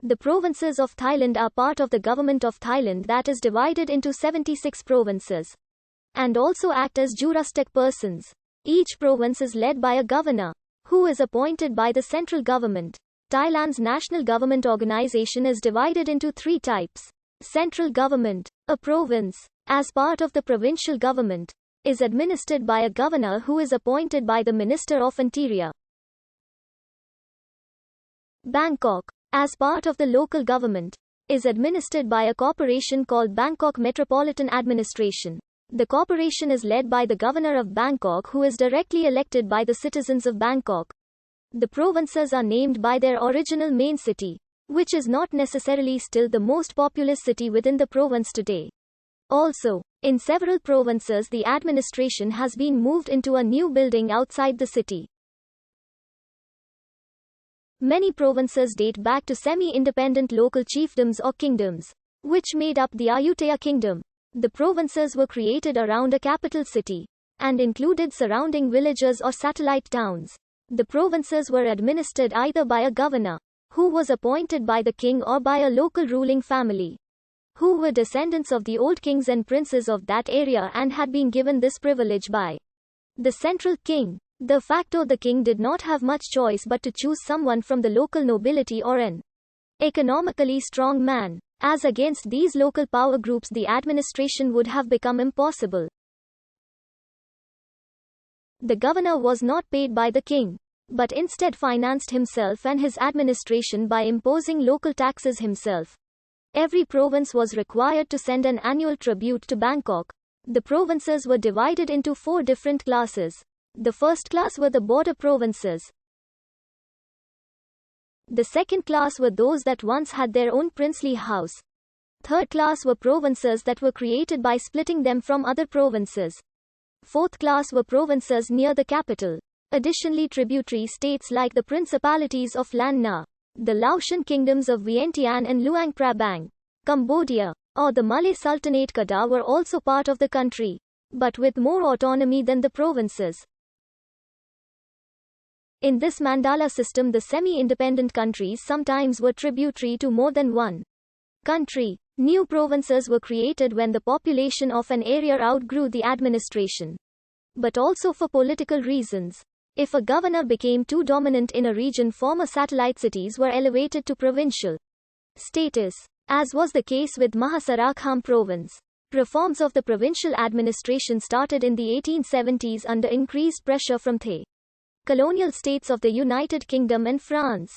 The provinces of Thailand are part of the government of Thailand that is divided into 76 provinces and also act as juristic persons. Each province is led by a governor, who is appointed by the central government. Thailand's national government organization is divided into three types. Central government. A province, as part of the provincial government, is administered by a governor who is appointed by the Minister of Interior. Bangkok, as part of the local government, is administered by a corporation called Bangkok Metropolitan Administration. The corporation is led by the governor of Bangkok who is directly elected by the citizens of Bangkok. The provinces are named by their original main city, which is not necessarily still the most populous city within the province today. Also, in several provinces the administration has been moved into a new building outside the city. Many provinces date back to semi-independent local chiefdoms or kingdoms, which made up the Ayutthaya kingdom. The provinces were created around a capital city, and included surrounding villages or satellite towns. The provinces were administered either by a governor, who was appointed by the king, or by a local ruling family, who were descendants of the old kings and princes of that area and had been given this privilege by the central king. De facto, the king did not have much choice but to choose someone from the local nobility or an economically strong man. As against these local power groups, the administration would have become impossible. The governor was not paid by the king, but instead financed himself and his administration by imposing local taxes himself. Every province was required to send an annual tribute to Bangkok. The provinces were divided into 4 different classes. The first class were the border provinces. The second class were those that once had their own princely house. Third class were provinces that were created by splitting them from other provinces. Fourth class were provinces near the capital. Additionally, tributary states like the principalities of Lan Na, the Laotian kingdoms of Vientiane and Luang Prabang, Cambodia, or the Malay Sultanate Kedah were also part of the country, but with more autonomy than the provinces. In this mandala system, the semi-independent countries sometimes were tributary to more than one country. New provinces were created when the population of an area outgrew the administration, but also for political reasons. If a governor became too dominant in a region, former satellite cities were elevated to provincial status, as was the case with Mahasarakham province. Reforms of the provincial administration started in the 1870s under increased pressure from the colonial states of the United Kingdom and France.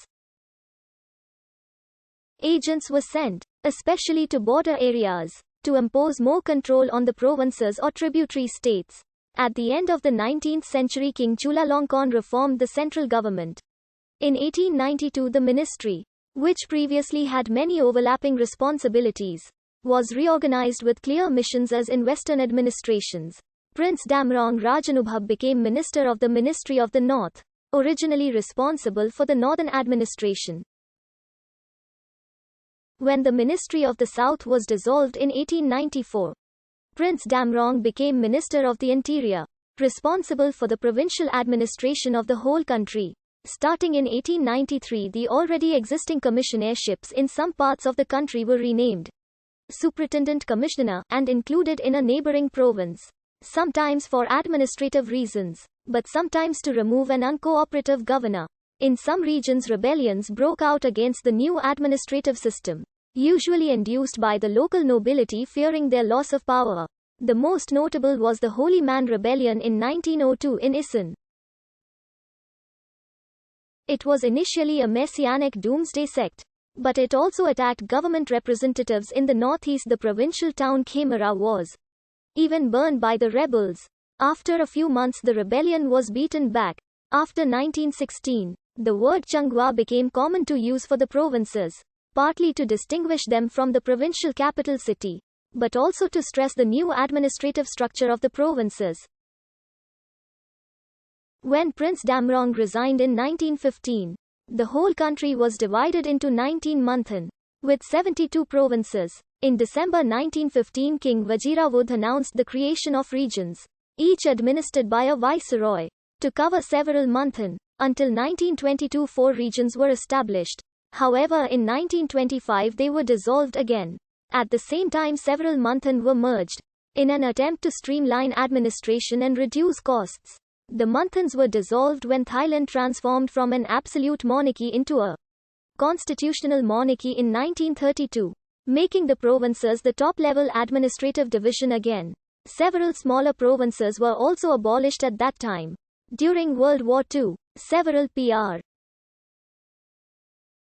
Agents were sent, especially to border areas, to impose more control on the provinces or tributary states. At the end of the 19th century, King Chulalongkorn reformed the central government. In 1892, the ministry, which previously had many overlapping responsibilities, was reorganized with clear missions as in Western administrations. Prince Damrong Rajanubhab became Minister of the Ministry of the North, originally responsible for the northern administration. When the Ministry of the South was dissolved in 1894, Prince Damrong became Minister of the Interior, responsible for the provincial administration of the whole country. Starting in 1893, the already existing commissionairships in some parts of the country were renamed Superintendent Commissioner and included in a neighboring province, sometimes for administrative reasons, but sometimes to remove an uncooperative governor. In some regions, rebellions broke out against the new administrative system, usually induced by the local nobility fearing their loss of power. The most notable was the Holy Man Rebellion in 1902 in Isan. It was initially a messianic doomsday sect, but it also attacked government representatives in the northeast. The provincial town Khemara was even burned by the rebels. After a few months, the rebellion was beaten back. After 1916, the word Changhua became common to use for the provinces, partly to distinguish them from the provincial capital city, but also to stress the new administrative structure of the provinces. When Prince Damrong resigned in 1915, the whole country was divided into 19 manthan, with 72 provinces. In December 1915, King Vajiravudh announced the creation of regions, each administered by a viceroy, to cover several manthan. Until 1922, 4 regions were established. However, in 1925 they were dissolved again. At the same time, several manthan were merged in an attempt to streamline administration and reduce costs. The manthans were dissolved when Thailand transformed from an absolute monarchy into a constitutional monarchy in 1932, making the provinces the top-level administrative division again. Several smaller provinces were also abolished at that time. During World War II, several Pr.